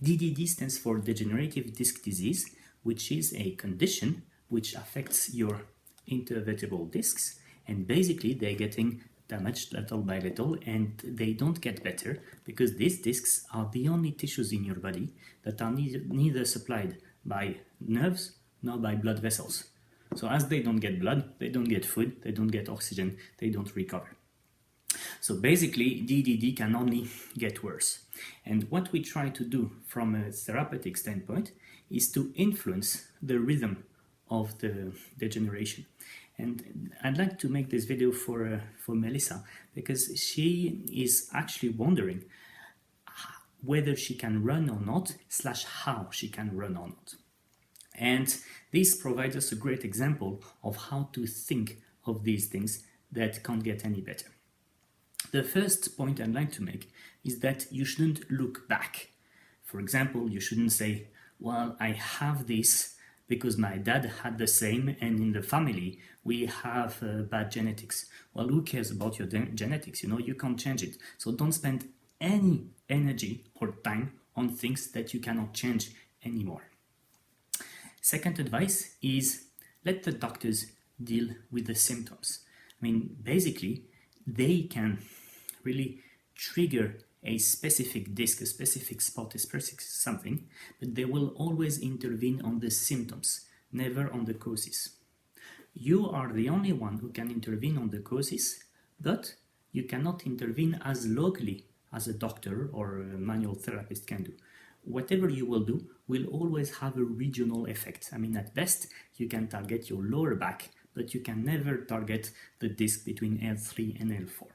DDD stands for Degenerative Disc Disease, which is a condition which affects your intervertebral discs, and basically they're getting damaged little by little, and they don't get better because these discs are the only tissues in your body that are neither supplied by nerves nor by blood vessels. So as they don't get blood, they don't get food, they don't get oxygen, they don't recover. So basically, DDD can only get worse. And what we try to do from a therapeutic standpoint is to influence the rhythm of the degeneration. And I'd like to make this video for Melissa, because she is actually wondering whether she can run or not, / how she can run or not. And this provides us a great example of how to think of these things that can't get any better. The first point I'd like to make is that you shouldn't look back. For example, you shouldn't say, well, I have this because my dad had the same, and in the family we have bad genetics. Well, who cares about your genetics? You can't change it. So don't spend any energy or time on things that you cannot change anymore. Second advice is let the doctors deal with the symptoms. I mean, basically, they can really trigger a specific disc, a specific spot, a specific something, but they will always intervene on the symptoms, never on the causes. You are the only one who can intervene on the causes, but you cannot intervene as locally as a doctor or a manual therapist can do. Whatever you will do will always have a regional effect. I mean, at best, you can target your lower back, but you can never target the disc between L3 and L4.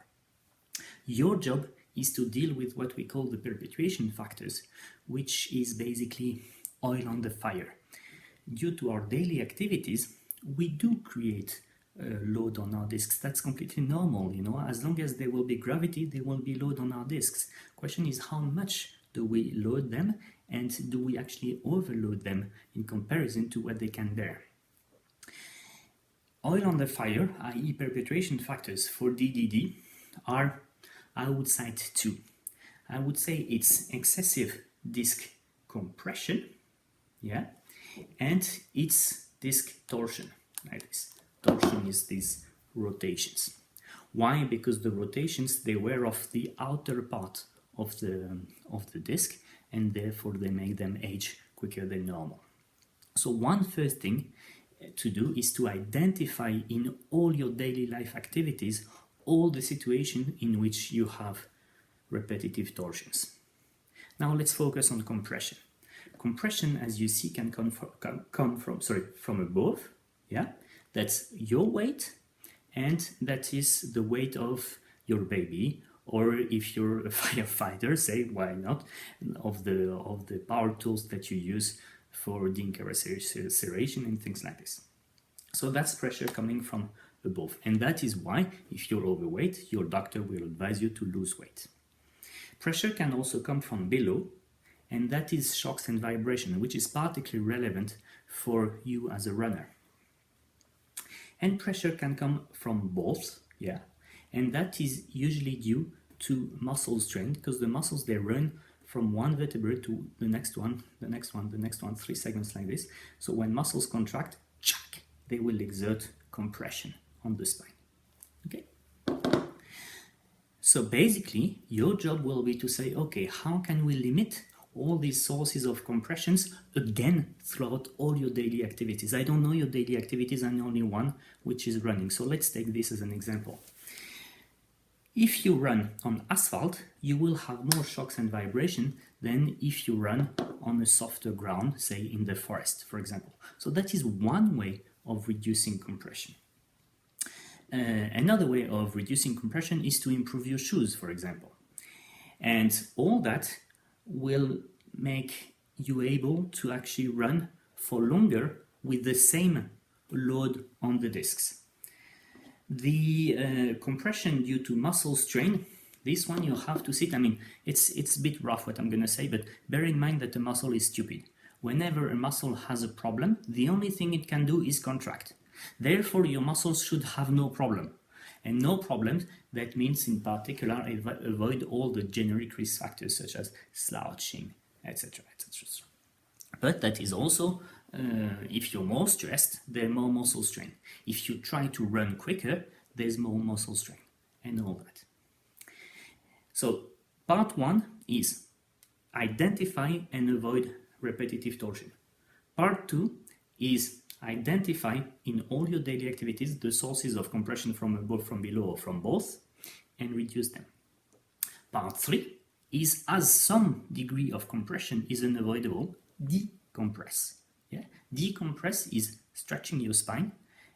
Your job is to deal with what we call the perpetuation factors, which is basically oil on the fire. Due to our daily activities, we do create load on our discs. That's completely normal, As long as there will be gravity, there will be load on our discs. Question is, how much do we load them, and do we actually overload them in comparison to what they can bear? Oil on the fire, i.e. perpetuation factors for DDD, are, I would cite two. I would say it's excessive disc compression, and it's disc torsion, like this. Torsion is these rotations. Why? Because the rotations, they wear off the outer part of the disc, and therefore they make them age quicker than normal. So one first thing to do is to identify in all your daily life activities all the situations in which you have repetitive torsions. Now let's focus on compression. Compression, as you see, can come from above. That's your weight, and that is the weight of your baby, or if you're a firefighter, say, why not, of the power tools that you use for decarceration and things like this. So that's pressure coming from above, and that is why, if you're overweight, your doctor will advise you to lose weight. Pressure can also come from below, and that is shocks and vibration, which is particularly relevant for you as a runner. And pressure can come from both, and that is usually due to muscle strain, because the muscles, they run from one vertebra to the next one, the next one, the next one, 3 segments like this. So when muscles contract, they will exert compression on the spine. Okay? So basically, your job will be to say, okay, how can we limit all these sources of compressions again throughout all your daily activities? I don't know your daily activities, and only one, which is running. So let's take this as an example. If you run on asphalt, you will have more shocks and vibration than if you run on a softer ground, say in the forest, for example. So that is one way of reducing compression. Another way of reducing compression is to improve your shoes, for example. And all that will make you able to actually run for longer with the same load on the discs. The compression due to muscle strain, this one you have to sit. I mean, it's a bit rough what I'm going to say, but bear in mind that the muscle is stupid. Whenever a muscle has a problem, the only thing it can do is contract. Therefore, your muscles should have no problem. And no problems, that means in particular avoid all the generic risk factors such as slouching, etc. etc. etc. But that is also, if you're more stressed, there's more muscle strain. If you try to run quicker, there's more muscle strain and all that. So part 1 is identify and avoid repetitive torsion. Part 2 is identify in all your daily activities the sources of compression from above, from below, or from both, and reduce them. Part 3 is, as some degree of compression is unavoidable, decompress. Yeah? Decompress is stretching your spine,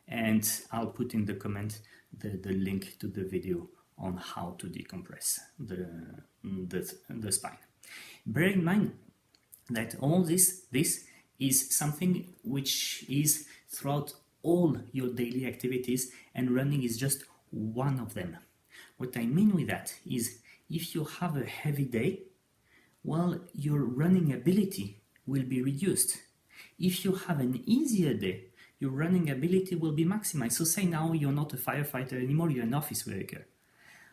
and I'll put in the comment the link to the video on how to decompress the spine. Bear in mind that all this is something which is throughout all your daily activities, and running is just one of them. What I mean with that is, if you have a heavy day, well, your running ability will be reduced. If you have an easier day, your running ability will be maximized. So say now you're not a firefighter anymore, you're an office worker.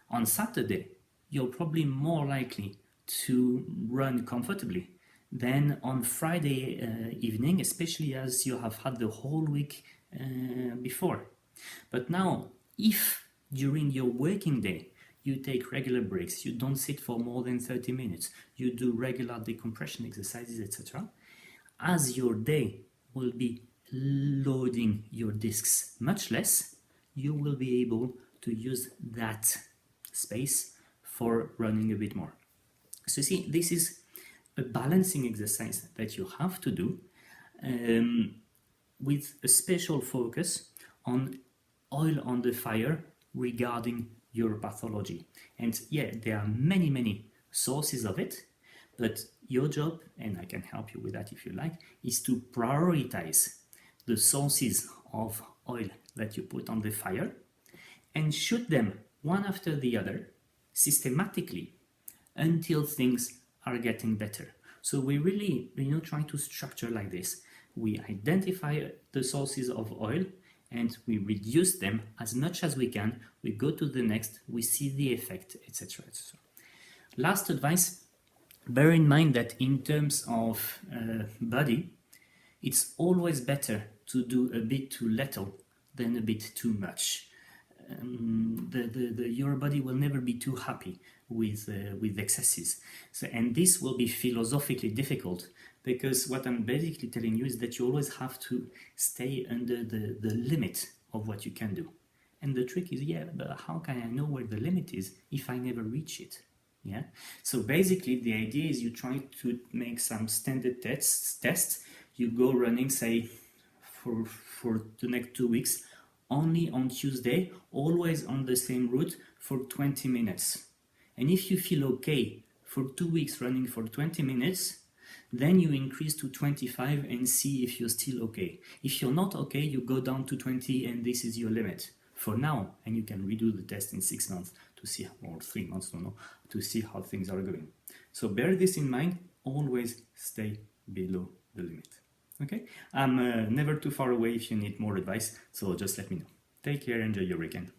On Saturday, you're probably more likely to run comfortably than on Friday evening, especially as you have had the whole week before. But now, if during your working day you take regular breaks, you don't sit for more than 30 minutes, you do regular decompression exercises, etc., as your day will be loading your discs much less, you will be able to use that space for running a bit more. So see, this is a balancing exercise that you have to do with a special focus on oil on the fire regarding your pathology. And yeah, there are many sources of it, but your job, and I can help you with that if you like, is to prioritize the sources of oil that you put on the fire and shoot them one after the other systematically until things are getting better. So we really, try to structure like this. We identify the sources of oil and we reduce them as much as we can. We go to the next, we see the effect, etc. Last advice, bear in mind that in terms of body, it's always better to do a bit too little than a bit too much. Your body will never be too happy with excesses. So, and this will be philosophically difficult, because what I'm basically telling you is that you always have to stay under the limit of what you can do. And the trick is, but how can I know where the limit is if I never reach it? Yeah. So basically the idea is you try to make some standard tests. You go running, say, for the next 2 weeks, only on Tuesday, always on the same route for 20 minutes. And if you feel okay for 2 weeks running for 20 minutes, then you increase to 25 and see if you're still okay. If you're not okay, you go down to 20 and this is your limit for now. And you can redo the test in 6 months to see, or 3 months, to see how things are going. So bear this in mind, always stay below the limit. Okay, I'm never too far away if you need more advice, so just let me know. Take care, enjoy your weekend.